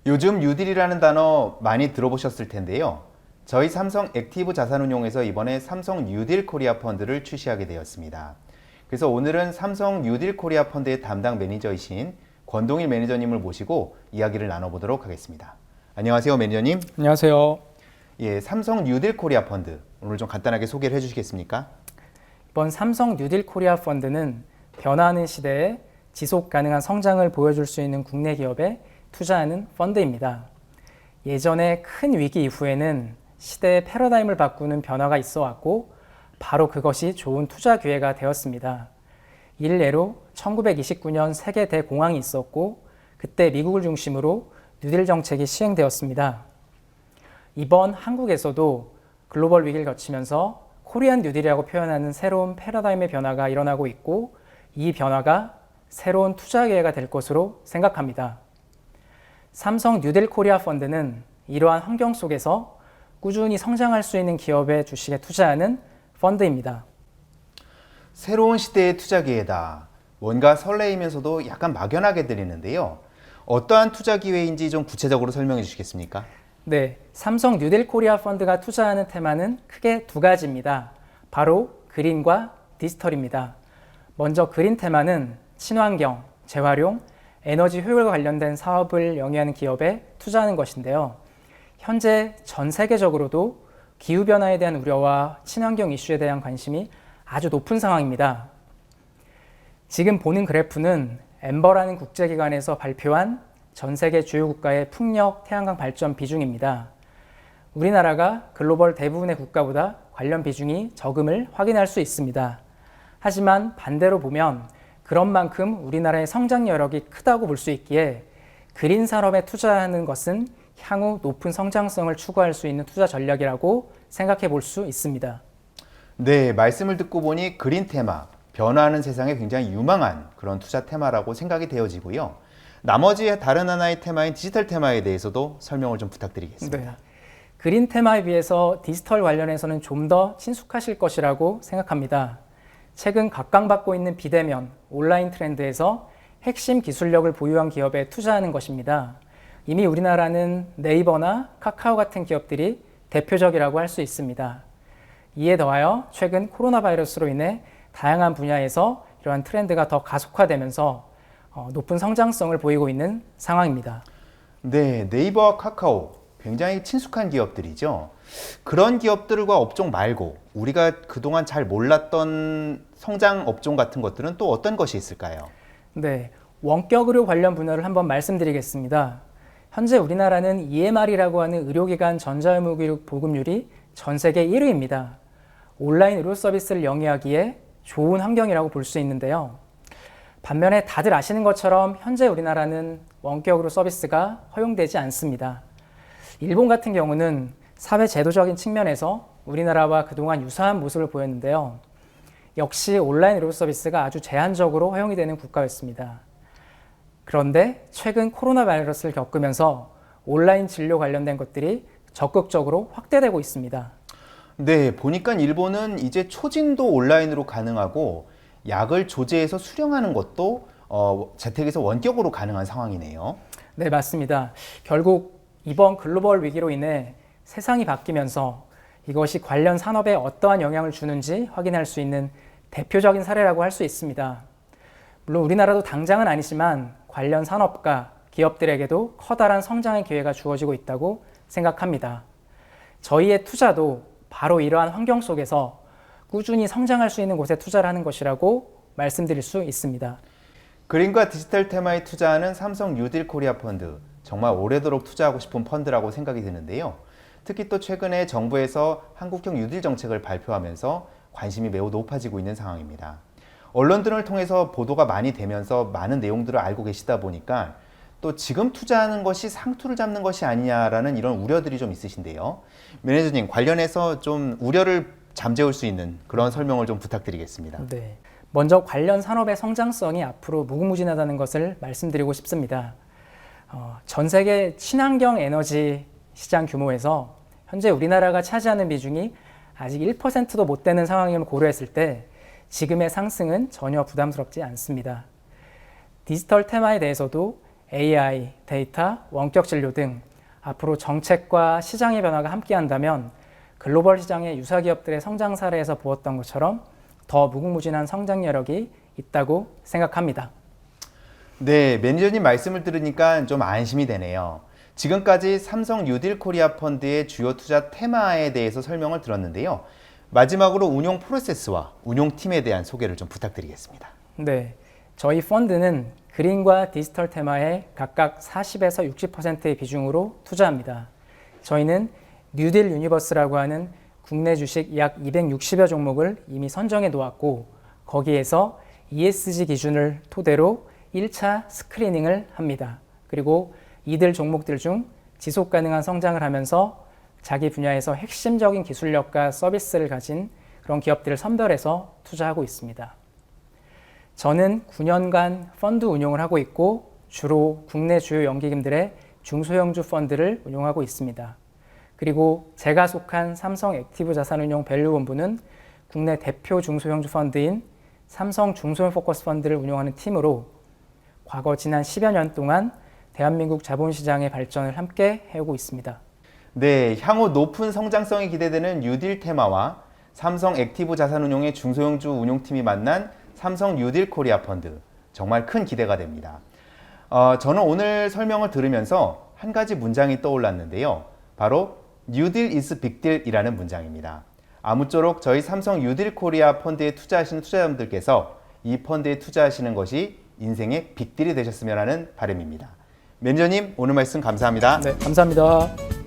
요즘 뉴딜이라는 단어 많이 들어보셨을 텐데요. 저희 삼성 액티브 자산운용에서 이번에 삼성 뉴딜 코리아 펀드를 출시하게 되었습니다. 그래서 오늘은 삼성 뉴딜 코리아 펀드의 담당 매니저이신 권동일 매니저님을 모시고 이야기를 나눠보도록 하겠습니다. 안녕하세요, 매니저님. 안녕하세요. 예, 삼성 뉴딜 코리아 펀드 오늘 좀 간단하게 소개를 해주시겠습니까? 이번 삼성 뉴딜 코리아 펀드는 변화하는 시대에 지속 가능한 성장을 보여줄 수 있는 국내 기업에 투자하는 펀드입니다. 예전에 큰 위기 이후에는 시대의 패러다임을 바꾸는 변화가 있어 왔고 바로 그것이 좋은 투자 기회가 되었습니다. 일례로 1929년 세계 대공황이 있었고 그때 미국을 중심으로 뉴딜 정책이 시행되었습니다. 이번 한국에서도 글로벌 위기를 거치면서 코리안 뉴딜이라고 표현하는 새로운 패러다임의 변화가 일어나고 있고 이 변화가 새로운 투자 기회가 될 것으로 생각합니다. 삼성 뉴딜 코리아 펀드는 이러한 환경 속에서 꾸준히 성장할 수 있는 기업의 주식에 투자하는 펀드입니다. 새로운 시대의 투자 기회다. 뭔가 설레이면서도 약간 막연하게 들리는데요. 어떠한 투자 기회인지 좀 구체적으로 설명해 주시겠습니까? 네, 삼성 뉴딜 코리아 펀드가 투자하는 테마는 크게 두 가지입니다. 바로 그린과 디지털입니다. 먼저 그린 테마는 친환경, 재활용, 에너지 효율과 관련된 사업을 영위하는 기업에 투자하는 것인데요. 현재 전 세계적으로도 기후변화에 대한 우려와 친환경 이슈에 대한 관심이 아주 높은 상황입니다. 지금 보는 그래프는 엠버라는 국제기관에서 발표한 전 세계 주요 국가의 풍력, 태양광 발전 비중입니다. 우리나라가 글로벌 대부분의 국가보다 관련 비중이 적음을 확인할 수 있습니다. 하지만 반대로 보면 그런 만큼 우리나라의 성장 여력이 크다고 볼 수 있기에 그린 산업에 투자하는 것은 향후 높은 성장성을 추구할 수 있는 투자 전략이라고 생각해 볼 수 있습니다. 네, 말씀을 듣고 보니 그린 테마, 변화하는 세상에 굉장히 유망한 그런 투자 테마라고 생각이 되어지고요. 나머지 다른 하나의 테마인 디지털 테마에 대해서도 설명을 좀 부탁드리겠습니다. 네. 그린 테마에 비해서 디지털 관련해서는 좀 더 친숙하실 것이라고 생각합니다. 최근 각광받고 있는 비대면, 온라인 트렌드에서 핵심 기술력을 보유한 기업에 투자하는 것입니다. 이미 우리나라는 네이버나 카카오 같은 기업들이 대표적이라고 할 수 있습니다. 이에 더하여 최근 코로나 바이러스로 인해 다양한 분야에서 이러한 트렌드가 더 가속화되면서 높은 성장성을 보이고 있는 상황입니다. 네, 네이버와 카카오 굉장히 친숙한 기업들이죠. 그런 기업들과 업종 말고 우리가 그동안 잘 몰랐던 성장 업종 같은 것들은 또 어떤 것이 있을까요? 네, 원격 의료 관련 분야를 한번 말씀드리겠습니다. 현재 우리나라는 EMR이라고 하는 의료기관 전자의무 보급률이 전 세계 1위입니다. 온라인 의료 서비스를 영위하기에 좋은 환경이라고 볼 수 있는데요. 반면에 다들 아시는 것처럼 현재 우리나라는 원격 의료 서비스가 허용되지 않습니다. 일본 같은 경우는 사회 제도적인 측면에서 우리나라와 그동안 유사한 모습을 보였는데요. 역시 온라인 의료 서비스가 아주 제한적으로 허용이 되는 국가였습니다. 그런데 최근 코로나 바이러스를 겪으면서 온라인 진료 관련된 것들이 적극적으로 확대되고 있습니다. 네, 보니까 일본은 이제 초진도 온라인으로 가능하고 약을 조제해서 수령하는 것도 재택에서 원격으로 가능한 상황이네요. 네, 맞습니다. 결국 이번 글로벌 위기로 인해 세상이 바뀌면서 이것이 관련 산업에 어떠한 영향을 주는지 확인할 수 있는 대표적인 사례라고 할 수 있습니다. 물론 우리나라도 당장은 아니지만 관련 산업과 기업들에게도 커다란 성장의 기회가 주어지고 있다고 생각합니다. 저희의 투자도 바로 이러한 환경 속에서 꾸준히 성장할 수 있는 곳에 투자를 하는 것이라고 말씀드릴 수 있습니다. 그린과 디지털 테마에 투자하는 삼성 뉴딜 코리아 펀드, 정말 오래도록 투자하고 싶은 펀드라고 생각이 드는데요. 특히 또 최근에 정부에서 한국형 뉴딜 정책을 발표하면서 관심이 매우 높아지고 있는 상황입니다. 언론들을 통해서 보도가 많이 되면서 많은 내용들을 알고 계시다 보니까 또 지금 투자하는 것이 상투를 잡는 것이 아니냐라는 이런 우려들이 좀 있으신데요. 매니저님, 관련해서 좀 우려를 잠재울 수 있는 그런 설명을 좀 부탁드리겠습니다. 네. 먼저 관련 산업의 성장성이 앞으로 무궁무진하다는 것을 말씀드리고 싶습니다. 전 세계 친환경 에너지 시장 규모에서 현재 우리나라가 차지하는 비중이 아직 1%도 못 되는 상황임을 고려했을 때 지금의 상승은 전혀 부담스럽지 않습니다. 디지털 테마에 대해서도 AI, 데이터, 원격 진료 등 앞으로 정책과 시장의 변화가 함께한다면 글로벌 시장의 유사 기업들의 성장 사례에서 보았던 것처럼 더 무궁무진한 성장 여력이 있다고 생각합니다. 네, 매니저님 말씀을 들으니까 좀 안심이 되네요. 지금까지 삼성 뉴딜 코리아 펀드의 주요 투자 테마에 대해서 설명을 들었는데요. 마지막으로 운용 프로세스와 운용팀에 대한 소개를 좀 부탁드리겠습니다. 네, 저희 펀드는 그린과 디지털 테마에 각각 40에서 60%의 비중으로 투자합니다. 저희는 뉴딜 유니버스라고 하는 국내 주식 약 260여 종목을 이미 선정해 놓았고 거기에서 ESG 기준을 토대로 1차 스크리닝을 합니다. 그리고 이들 종목들 중 지속 가능한 성장을 하면서 자기 분야에서 핵심적인 기술력과 서비스를 가진 그런 기업들을 선별해서 투자하고 있습니다. 저는 9년간 펀드 운용을 하고 있고 주로 국내 주요 연기금들의 중소형주 펀드를 운용하고 있습니다. 그리고 제가 속한 삼성 액티브 자산운용 밸류본부는 국내 대표 중소형주 펀드인 삼성 중소형 포커스 펀드를 운용하는 팀으로 과거 지난 10여 년 동안 대한민국 자본시장의 발전을 함께 해오고 있습니다. 네, 향후 높은 성장성이 기대되는 뉴딜 테마와 삼성 액티브 자산운용의 중소형주 운용팀이 만난 삼성 뉴딜 코리아 펀드, 정말 큰 기대가 됩니다. 저는 오늘 설명을 들으면서 한 가지 문장이 떠올랐는데요. 바로 뉴딜 is 빅딜이라는 문장입니다. 아무쪼록 저희 삼성 뉴딜 코리아 펀드에 투자하시는 투자자분들께서 이 펀드에 투자하시는 것이 인생의 빅딜이 되셨으면 하는 바람입니다. 매니저님, 오늘 말씀 감사합니다. 네, 감사합니다.